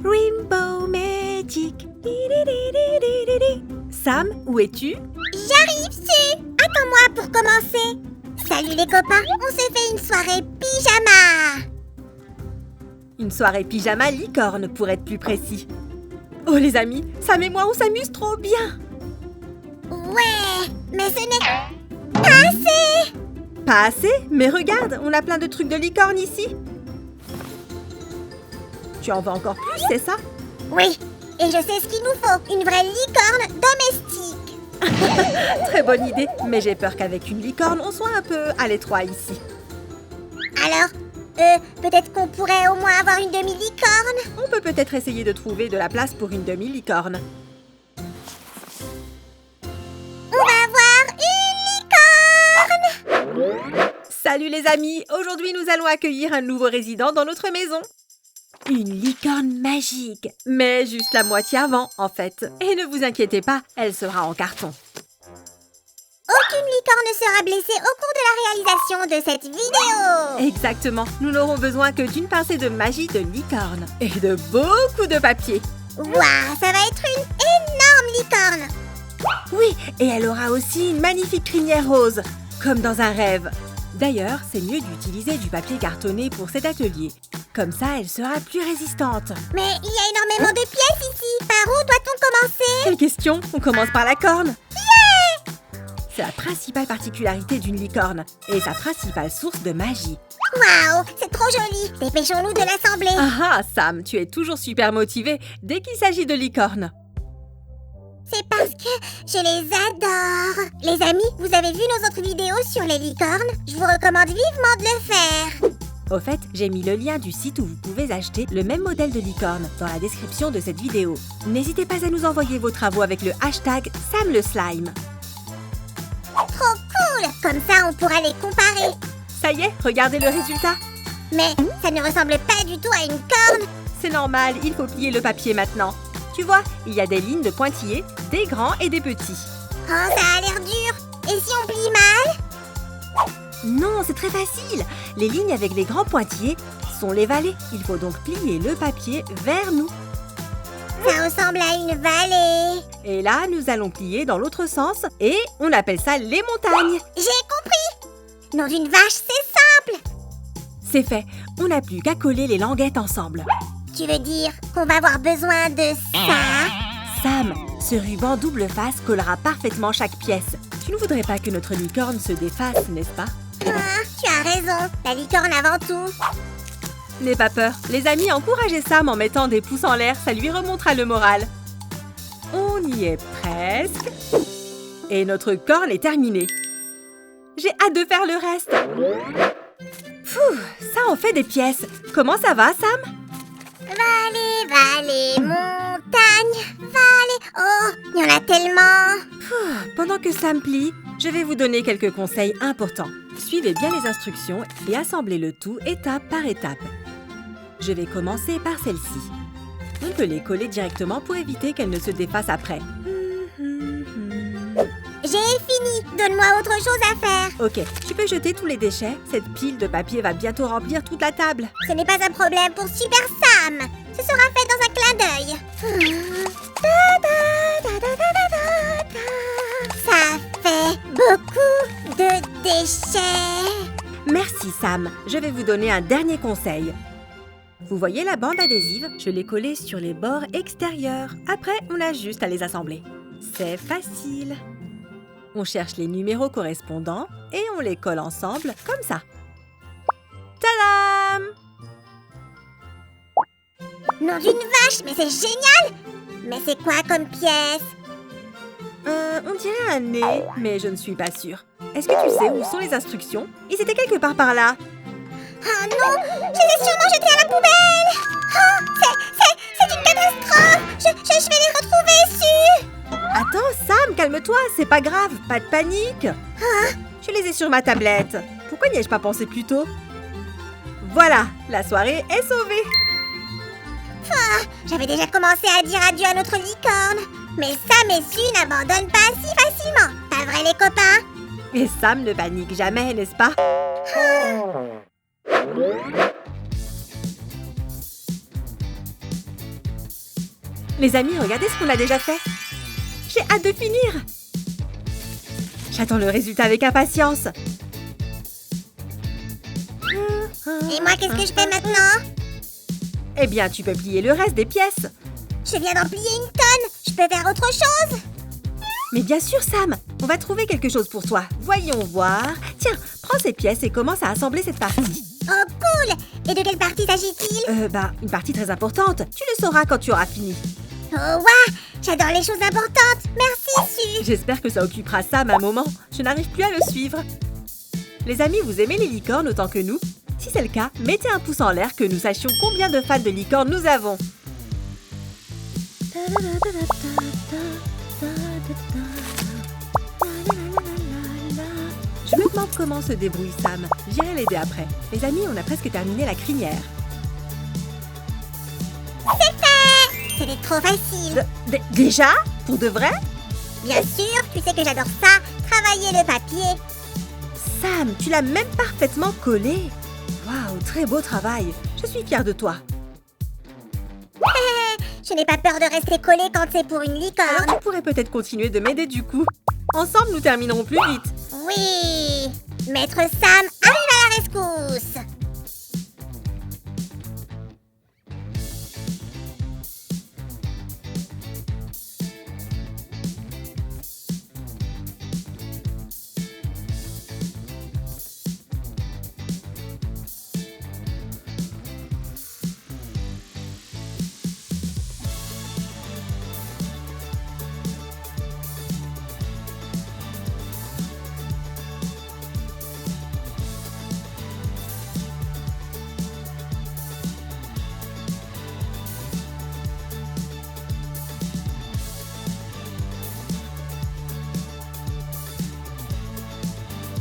Rainbow Magic. Sam, où es-tu? J'arrive, Su. Attends-moi pour commencer. Salut les copains, on se fait une soirée pyjama. Une soirée pyjama licorne, pour être plus précis. Oh les amis, Sam et moi, on s'amuse trop bien. Ouais, mais ce n'est pas assez. Pas assez? Mais regarde, on a plein de trucs de licorne ici. Tu en veux encore plus, c'est ça? Oui, et je sais ce qu'il nous faut, une vraie licorne domestique. Très bonne idée, mais j'ai peur qu'avec une licorne, on soit un peu à l'étroit ici. Alors, peut-être qu'on pourrait au moins avoir une demi-licorne. On peut peut-être essayer de trouver de la place pour une demi-licorne. On va avoir une licorne. Salut les amis, aujourd'hui nous allons accueillir un nouveau résident dans notre maison. Une licorne magique, mais juste la moitié avant en fait. Et ne vous inquiétez pas, elle sera en carton. Aucune licorne ne sera blessée au cours de la réalisation de cette vidéo. Exactement, nous n'aurons besoin que d'une pincée de magie de licorne et de beaucoup de papier. Waouh, ça va être une énorme licorne. Oui, et elle aura aussi une magnifique crinière rose, comme dans un rêve. D'ailleurs, c'est mieux d'utiliser du papier cartonné pour cet atelier. Comme ça, elle sera plus résistante. Mais il y a énormément de pièces ici. Par où doit-on commencer? Quelle question? On commence par la corne. C'est la principale particularité d'une licorne et sa principale source de magie. Waouh, c'est trop joli. Dépêchons-nous de l'assembler. Ah, Sam, tu es toujours super motivé dès qu'il s'agit de licorne. C'est parce que je les adore. Les amis, vous avez vu nos autres vidéos sur les licornes? Je vous recommande vivement de le faire. Au fait, j'ai mis le lien du site où vous pouvez acheter le même modèle de licorne dans la description de cette vidéo. N'hésitez pas à nous envoyer vos travaux avec le hashtag #SamLeSlime. Trop cool. Comme ça, on pourra les comparer. Ça y est, regardez le résultat. Mais ça ne ressemble pas du tout à une corne. C'est normal, il faut plier le papier maintenant. Tu vois, il y a des lignes de pointillés, des grands et des petits. Oh, ça a l'air dur. Et si on plie mal? Non, c'est très facile. Les lignes avec les grands pointillés sont les vallées. Il faut donc plier le papier vers nous. Ça ressemble à une vallée. Et là, nous allons plier dans l'autre sens et on appelle ça les montagnes. J'ai compris. Nom d'une vache, c'est simple. C'est fait, on n'a plus qu'à coller les languettes ensemble. Tu veux dire qu'on va avoir besoin de ça? Sam, ce ruban double face collera parfaitement chaque pièce. Tu ne voudrais pas que notre licorne se défasse, n'est-ce pas? Ah, tu as raison. La licorne avant tout. N'aie pas peur, les amis, encouragez Sam en mettant des pouces en l'air, ça lui remontera le moral. On y est presque. Et notre corne est terminée. J'ai hâte de faire le reste. Pfff, ça en fait des pièces. Comment ça va, Sam? Vallée, vallée, montagne, vallée. Oh, il y en a tellement. Pendant que Sam plie, je vais vous donner quelques conseils importants. Suivez bien les instructions et assemblez le tout étape par étape. Je vais commencer par celle-ci. On peut les coller directement pour éviter qu'elles ne se défassent après. J'ai fini. Donne-moi autre chose à faire. Ok, tu peux jeter tous les déchets. Cette pile de papier va bientôt remplir toute la table. Ce n'est pas un problème pour Super Sam. Ce sera fait dans un clin d'œil. Ça fait beaucoup de déchets. Merci Sam. Je vais vous donner un dernier conseil. Vous voyez la bande adhésive? Je l'ai collée sur les bords extérieurs. Après, on a juste à les assembler. C'est facile. On cherche les numéros correspondants et on les colle ensemble comme ça. Tadam! Nom d'une vache, mais c'est génial! Mais c'est quoi comme pièce? On dirait un nez, mais je ne suis pas sûre. Est-ce que tu sais où sont les instructions? Ils étaient quelque part par là. Oh non! Je les ai sûrement jetés à la poubelle! Oh, c'est une catastrophe! Je vais les retrouver, Su! Attends, Sam, calme-toi, c'est pas grave, pas de panique. Je les ai sur ma tablette. Pourquoi n'y ai-je pas pensé plus tôt? Voilà, la soirée est sauvée. J'avais déjà commencé à dire adieu à notre licorne. Mais Sam et Su n'abandonnent pas si facilement. Pas vrai, les copains? Et Sam ne panique jamais, n'est-ce pas? Les amis, regardez ce qu'on a déjà fait. J'ai hâte de finir. J'attends le résultat avec impatience. Et moi, qu'est-ce que je fais maintenant? Eh bien, tu peux plier le reste des pièces. Je viens d'en plier une tonne. Je peux faire autre chose? Mais bien sûr, Sam, on va trouver quelque chose pour toi. Voyons voir. Tiens, prends ces pièces et commence à assembler cette partie. Oh, cool! Et de quelle partie s'agit-il? Une partie très importante. Tu le sauras quand tu auras fini. Oh, waouh! J'adore les choses importantes. Merci, Su. J'espère que ça occupera Sam un moment. Je n'arrive plus à le suivre. Les amis, vous aimez les licornes autant que nous? Si c'est le cas, mettez un pouce en l'air que nous sachions combien de fans de licornes nous avons. Je me demande comment se débrouille Sam. J'irai l'aider après. Les amis, on a presque terminé la crinière. C'était trop facile. Déjà? Pour de vrai? Bien sûr, tu sais que j'adore ça. Travailler le papier. Sam, tu l'as même parfaitement collé. Waouh, très beau travail. Je suis fière de toi. Je n'ai pas peur de rester collée quand c'est pour une Alors licorne. tu pourrais peut-être continuer de m'aider du coup. Ensemble, nous terminerons plus vite. Oui. Maître Sam arrive à la rescousse.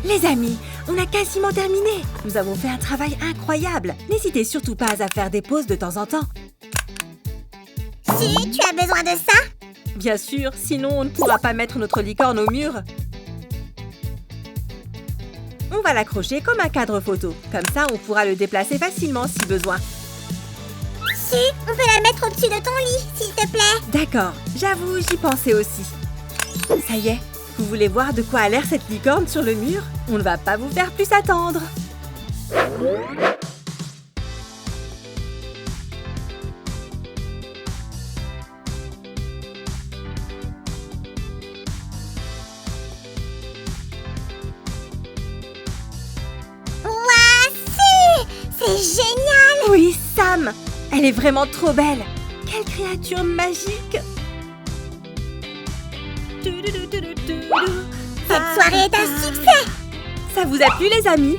Les amis, on a quasiment terminé. Nous avons fait un travail incroyable. N'hésitez surtout pas à faire des pauses de temps en temps. Si, tu as besoin de ça? Bien sûr, sinon on ne pourra pas mettre notre licorne au mur. On va l'accrocher comme un cadre photo. Comme ça, on pourra le déplacer facilement si besoin. Si, on peut la mettre au-dessus de ton lit, s'il te plaît. D'accord, j'avoue, j'y pensais aussi. Ça y est, vous voulez voir de quoi a l'air cette licorne sur le mur? On ne va pas vous faire plus attendre. Ouah, si! C'est génial! Oui, Sam! Elle est vraiment trop belle! Quelle créature magique! Cette soirée est un succès! Ça vous a plu, les amis?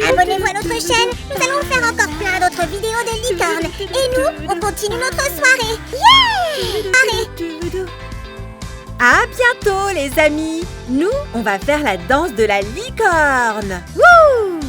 Abonnez-vous à notre chaîne, nous allons faire encore plein d'autres vidéos de licornes. Et nous, on continue notre nous Yeah! Allez. À bientôt les amis. Nous, on va faire la danse de la licorne. Wouh!